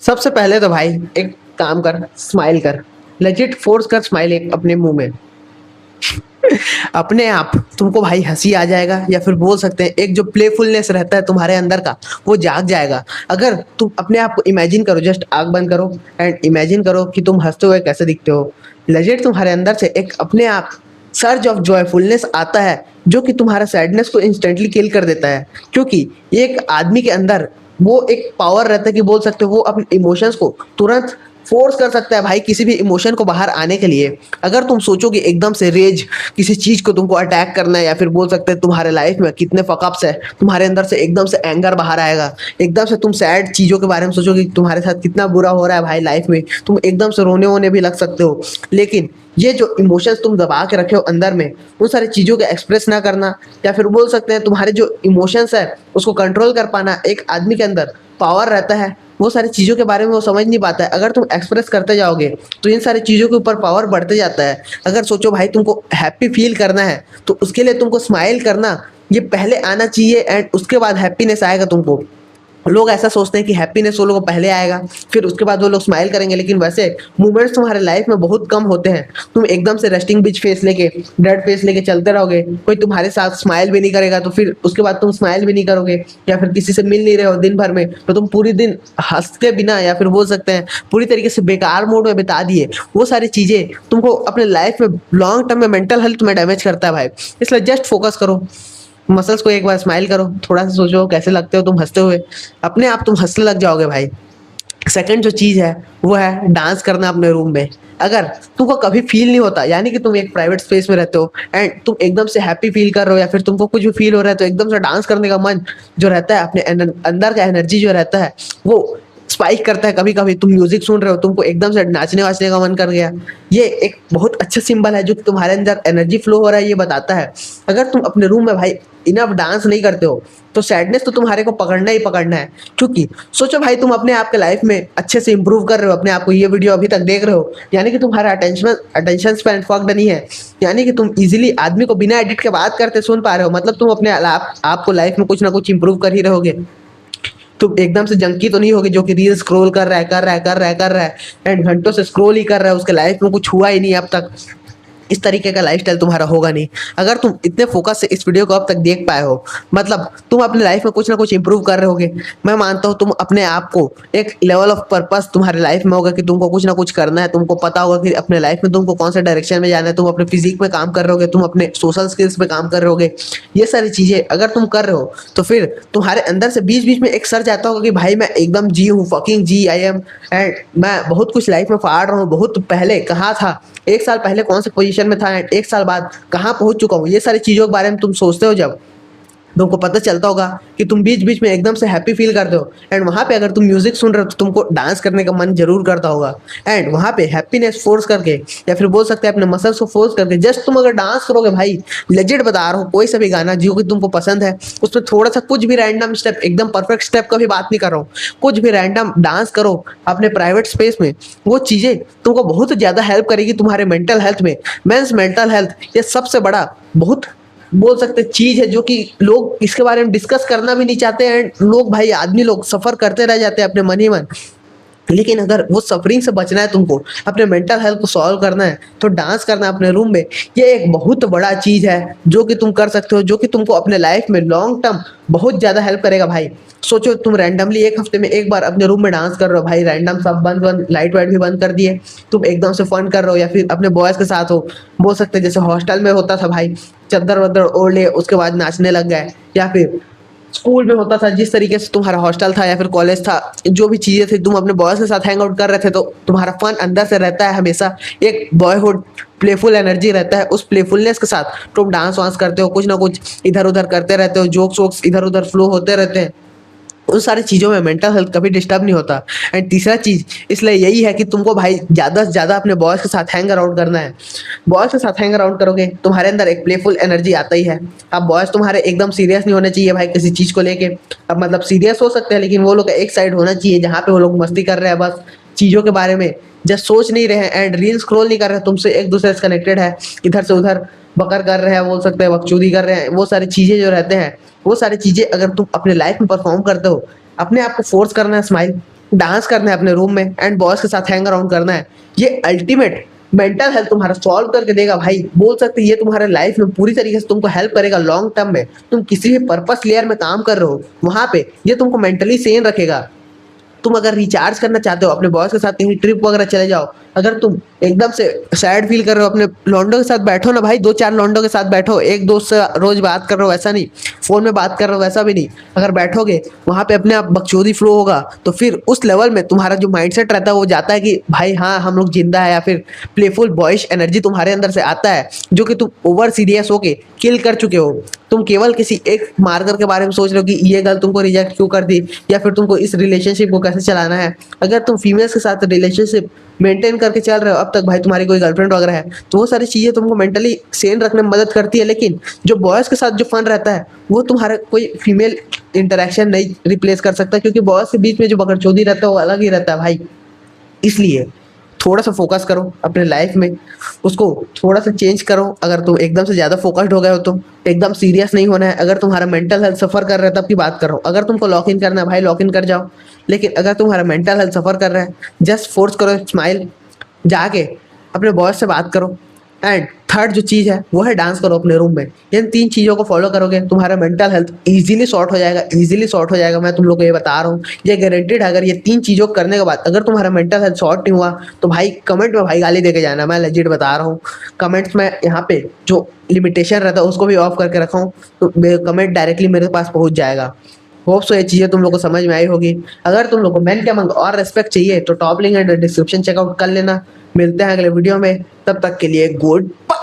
सबसे पहले तो भाई एक काम कर, स्माइल कर। लेजिट फोर्स कर स्माइल एक अपने मुंह में। अपने आप तुमको भाई हंसी आ जाएगा, या फिर बोल सकते हैं एक जो प्लेफुलनेस रहता है तुम्हारे अंदर का, वो जाग जाएगा। अगर तुम अपने आप को इमेजिन करो, जस्ट आंख बंद करो एंड इमेजिन करो कि तुम हंसते हुए कैसे दिखते हो। लेजिट तुम्हारे अंदर से एक अपने आप सर्ज ऑफ जॉयफुलनेस आता है, जो कि तुम्हारा सैडनेस को इंस्टेंटली किल कर देता है। क्योंकि एक आदमी के अंदर वो एक पावर रहता है कि बोल सकते हो वो अपने इमोशंस को तुरंत फोर्स कर सकता है भाई, किसी भी इमोशन को बाहर आने के लिए। अगर तुम सोचोगे एकदम से रेज किसी चीज को तुमको अटैक करना है, या फिर बोल सकते हैं तुम्हारे लाइफ में कितने फकअप्स है, तुम्हारे अंदर से एकदम से एंगर बाहर आएगा। एकदम से तुम सैड चीजों के बारे में सोचोगे कि तुम्हारे साथ कितना बुरा हो रहा है भाई लाइफ में, तुम एकदम से रोने वोने भी लग सकते हो। लेकिन ये जो इमोशंस तुम दबा के रखे हो अंदर में, उन सारी चीजों को एक्सप्रेस ना करना, या फिर बोल सकते हैं तुम्हारे जो इमोशंस है उसको कंट्रोल कर पाना, एक आदमी के अंदर पावर रहता है। वो सारी चीज़ों के बारे में वो समझ नहीं पाता है। अगर तुम एक्सप्रेस करते जाओगे तो इन सारी चीज़ों के ऊपर पावर बढ़ते जाता है। अगर सोचो भाई तुमको हैप्पी फील करना है, तो उसके लिए तुमको स्माइल करना ये पहले आना चाहिए, एंड उसके बाद हैप्पीनेस आएगा तुमको। लोग ऐसा सोचते हैं कि हैप्पीनेस वो लोगों को पहले आएगा, फिर उसके बाद वो लोग स्माइल करेंगे, लेकिन वैसे मूवमेंट्स तुम्हारे लाइफ में बहुत कम होते हैं। तुम एकदम से रेस्टिंग बिच फेस लेके, डेड फेस लेके चलते रहोगे, कोई तुम्हारे साथ स्माइल भी नहीं करेगा, तो फिर उसके बाद तुम स्माइल भी नहीं करोगे, या फिर किसी से मिल नहीं रहे हो दिन भर में, तो तुम पूरी दिन हंसते बिना, या फिर बोल सकते हैं पूरी तरीके से बेकार मूड में बिता दिए। वो सारी चीजें तुमको अपने लाइफ में लॉन्ग टर्म में मेंटल हेल्थ में डैमेज करता है भाई। इसलिए जस्ट फोकस करो, मसल्स को एक बार स्माइल करो, थोड़ा सा सोचो कैसे लगते हो तुम हंसते हुए, अपने आप तुम हंसने लग जाओगे भाई। सेकंड जो चीज है वो है डांस करना अपने रूम में। अगर तुमको कभी फील नहीं होता, यानी कि तुम एक प्राइवेट स्पेस में रहते हो एंड तुम एकदम से हैप्पी फील कर रहे हो, या फिर तुमको कुछ भी फील हो रहा है, तो एकदम से डांस करने का मन जो रहता है, अपने अंदर का एनर्जी जो रहता है वो स्पाइक करता है। कभी कभी तुम म्यूजिक सुन रहे हो, तुमको एकदम से नाचने वाचने का मन कर गया, ये एक बहुत अच्छा सिंबल है जो कि तुम्हारे अंदर एनर्जी फ्लो हो रहा है, ये बताता है। अगर तुम अपने रूम में भाई इनफ डांस नहीं करते हो, तो सैडनेस तो तुम्हारे को पकड़ना ही पकड़ना है। क्योंकि सोचो भाई तुम अपने आप के लाइफ में अच्छे से इंप्रूव कर रहे हो अपने आप को, ये वीडियो अभी तक देख रहे हो, यानी कि तुम्हारा अटेंशन स्पैन फक्ड नहीं है, यानी कि तुम इजीली आदमी को बिना एडिट के बात करते सुन पा रहे हो, मतलब तुम अपने आपको लाइफ में कुछ ना कुछ इंप्रूव कर ही रहोगे। तुम एकदम से जंकी तो नहीं होगी जो कि रील स्क्रॉल कर रहा है, कर रहा है एंड घंटों से स्क्रॉल ही कर रहा है, उसके लाइफ में कुछ हुआ ही नहीं अब तक। इस तरीके का लाइफस्टाइल तुम्हारा होगा नहीं। अगर तुम इतने फोकस से इस वीडियो को अब तक देख पाए हो, मतलब तुम अपने लाइफ में कुछ ना कुछ इंप्रूव कर रहे होगे। मैं मानता हूँ तुम अपने आप को एक लेवल ऑफ पर्पस तुम्हारे लाइफ में होगा कि तुमको कुछ ना कुछ करना है, तुमको पता होगा कि अपने लाइफ में तुमको कौन से डायरेक्शन में जाना है, तुम अपने फिजिक में काम कर रहे होगे, तुम अपने सोशल स्किल्स पे काम कर रहे होगे। ये सारी चीजें अगर तुम कर रहे हो, तो फिर तुम्हारे अंदर से बीच बीच में एक सर्च आता होगा कि भाई मैं एकदम जी हूँ, fucking G I am, and मैं बहुत कुछ लाइफ में फाड़ रहा हूँ। बहुत पहले कहाँ था, एक साल पहले कौन से पोजीशन में था, एंड एक साल बाद कहाँ पहुंच चुका हूँ। ये सारी चीजों के बारे में तुम सोचते हो, जब तुमको पता चलता होगा कि तुम बीच बीच में एकदम से हैप्पी फील करते हो, एंड वहां पे अगर तुम म्यूजिक सुन रहे हो तो तुमको डांस करने का मन जरूर करता होगा। एंड वहां पे हैप्पीनेस फोर्स करके, या फिर बोल सकते हैं अपने मसल्स को फोर्स करके, जस्ट तुम अगर डांस करोगे भाई, लेजिट बता रहा हूँ, कोई सा भी गाना जो कि तुमको पसंद है उसमें थोड़ा सा कुछ भी रैंडम स्टेप, एकदम परफेक्ट स्टेप का भी बात नहीं कर रहा हूँ, कुछ भी रैंडम डांस करो अपने प्राइवेट स्पेस में, वो चीजें तुमको बहुत ज्यादा हेल्प करेगी तुम्हारे मेंटल हेल्थ में। मींस मेंटल हेल्थ ये सबसे बड़ा बहुत बोल सकते चीज है जो कि लोग इसके बारे में डिस्कस करना भी नहीं चाहते हैं। लोग भाई आदमी लोग सफर करते रह जाते हैं अपने मन ही मन। लेकिन अगर वो सफरिंग से बचना है, तुमको अपने मेंटल हेल्थ को सॉल्व करना है, तो डांस करना है अपने रूम में। ये एक बहुत बड़ा चीज है जो कि तुम कर सकते हो, जो कि तुमको अपने लाइफ में लॉन्ग टर्म बहुत ज्यादा हेल्प करेगा भाई। सोचो तुम रैंडमली एक हफ्ते में एक बार अपने रूम में डांस कर रहे हो भाई, रैंडम सब बंद बंद, लाइट वाइट भी बंद कर दिए, तुम एकदम से फन कर रहे हो, या फिर अपने बॉयज के साथ हो, बोल सकते हैं जैसे हॉस्टल में होता था भाई, चद्दर वद्दर ओढ़ लिए उसके बाद नाचने लग गए, या फिर स्कूल में होता था जिस तरीके से तुम्हारा हॉस्टल था या फिर कॉलेज था, जो भी चीजें थी तुम अपने बॉयज के साथ हैंग आउट कर रहे थे, तो तुम्हारा फन अंदर से रहता है हमेशा, एक बॉयहुड प्लेफुल एनर्जी रहता है। उस प्लेफुलनेस के साथ तुम डांस वांस करते हो, कुछ ना कुछ इधर उधर करते रहते हो, जोक्स वोक्स इधर उधर फ्लो होते रहते हैं। उन सारी चीज़ों में मेंटल हेल्थ कभी डिस्टर्ब नहीं होता। एंड तीसरा चीज़ इसलिए यही है कि तुमको भाई ज़्यादा से ज़्यादा अपने बॉयज़ के साथ हैंग अराउंड करना है। बॉयज़ के साथ हैंग अराउंड करोगे तुम्हारे अंदर एक प्लेफुल एनर्जी आता ही है। अब बॉयज़ तुम्हारे एकदम सीरियस नहीं होने चाहिए भाई किसी चीज़ को लेके। अब मतलब सीरियस हो सकते हैं, लेकिन वो लोग एक साइड होना चाहिए जहाँ पे वो लोग मस्ती कर रहे हैं, बस चीज़ों के बारे में जस्ट सोच नहीं रहे हैं, एंड रील स्क्रॉल नहीं कर रहे हैं, तुमसे एक दूसरे से कनेक्टेड है, इधर से उधर बकर कर रहे हैं, बोल सकते हैं बकचोदी कर रहे हैं। वो सारी चीज़ें जो रहते हैं, वो सारी चीज़ें अगर तुम अपने लाइफ में परफॉर्म करते हो, अपने आप को फोर्स करना है स्माइल, डांस करना है अपने रूम में एंड बॉयज के साथ हैंग अराउंड करना है, ये अल्टीमेट मेंटल हेल्थ तुम्हारा सॉल्व करके देगा भाई। बोल सकते हैं ये तुम्हारे लाइफ में पूरी तरीके से तुमको हेल्प करेगा लॉन्ग टर्म में। तुम किसी भी पर्पस लेयर में काम कर रहे हो वहां पे ये तुमको मेंटली सेन रखेगा। तुम अगर रिचार्ज करना चाहते हो अपने बॉस के साथ कहीं ट्रिप वगैरह चले जाओ, अगर तुम एकदम से सैड फील कर रहे हो अपने लॉन्डो के साथ बैठो ना भाई, 2-4 लॉन्डो के साथ बैठो, एक दोस्त से रोज बात कर रहे हो वैसा नहीं, फोन में बात कर रहे हो वैसा भी नहीं, अगर बैठोगे वहां पे अपने आप बकचोदी फ्लो होगा तो फिर उस लेवल में तुम्हारा जो माइंडसेट रहता है वो जाता है कि भाई हाँ हम लोग जिंदा है, या फिर प्लेफुल बॉयश एनर्जी तुम्हारे अंदर से आता है जो कि तुम ओवर सीरियस होके किल कर चुके हो। तुम केवल किसी एक मार्कर के बारे में सोच रहे हो कि ये गर्ल तुमको रिजेक्ट क्यों कर दी, या फिर तुमको इस रिलेशनशिप को कैसे चलाना है। अगर तुम फीमेल्स के साथ रिलेशनशिप मेंटेन करके चल रहे हो अब तक भाई, तुम्हारी कोई गर्लफ्रेंड वगैरह है, तो वो सारी चीजें तुमको मेंटली सेन रखने में मदद करती है। लेकिन जो बॉयज के साथ जो फन रहता है वो तुम्हारा कोई फीमेल इंटरेक्शन नहीं रिप्लेस कर सकता, क्योंकि बॉयज के बीच में जो बकरचोदी रहता है वो अलग ही रहता है भाई। इसलिए थोड़ा सा फोकस करो अपने लाइफ में, उसको थोड़ा सा चेंज करो। अगर तुम एकदम से ज़्यादा फोकस्ड हो गए हो तो एकदम सीरियस नहीं होना है। अगर तुम्हारा मेंटल हेल्थ सफ़र कर रहा है तब की बात कर रहा हूँ, अगर तुमको लॉक इन करना है भाई लॉक इन कर जाओ। लेकिन अगर तुम्हारा मेंटल हेल्थ सफ़र कर रहा है जस्ट फोर्स करो स्माइल, जाके अपने बॉस से बात करो। एंड थर्ड जो चीज़ है वो है डांस करो अपने रूम में। इन 3 चीज़ों को फॉलो करोगे तुम्हारा मेंटल हेल्थ इजीली सॉर्ट हो जाएगा, इजीली सॉर्ट हो जाएगा। मैं तुम लोग को ये बता रहा हूँ, ये गारंटेड है। अगर ये 3 चीज़ों को करने के बाद अगर तुम्हारा मेंटल हेल्थ सॉर्ट नहीं हुआ तो भाई कमेंट में भाई गाली देके जाना, मैं लेजिट बता रहा हूँ। कमेंट्स में यहाँ पे जो लिमिटेशन रहता है उसको भी ऑफ करके रखा हूँ, तो कमेंट डायरेक्टली मेरे पास पहुँच जाएगा। होप सो ये चीज़ें तुम लोग को समझ में आई होगी। अगर तुम लोग को मैन के अमंग और रेस्पेक्ट चाहिए तो top link and description check out कर लेना। मिलते हैं अगले वीडियो में, तब तक के लिए गुड बाय।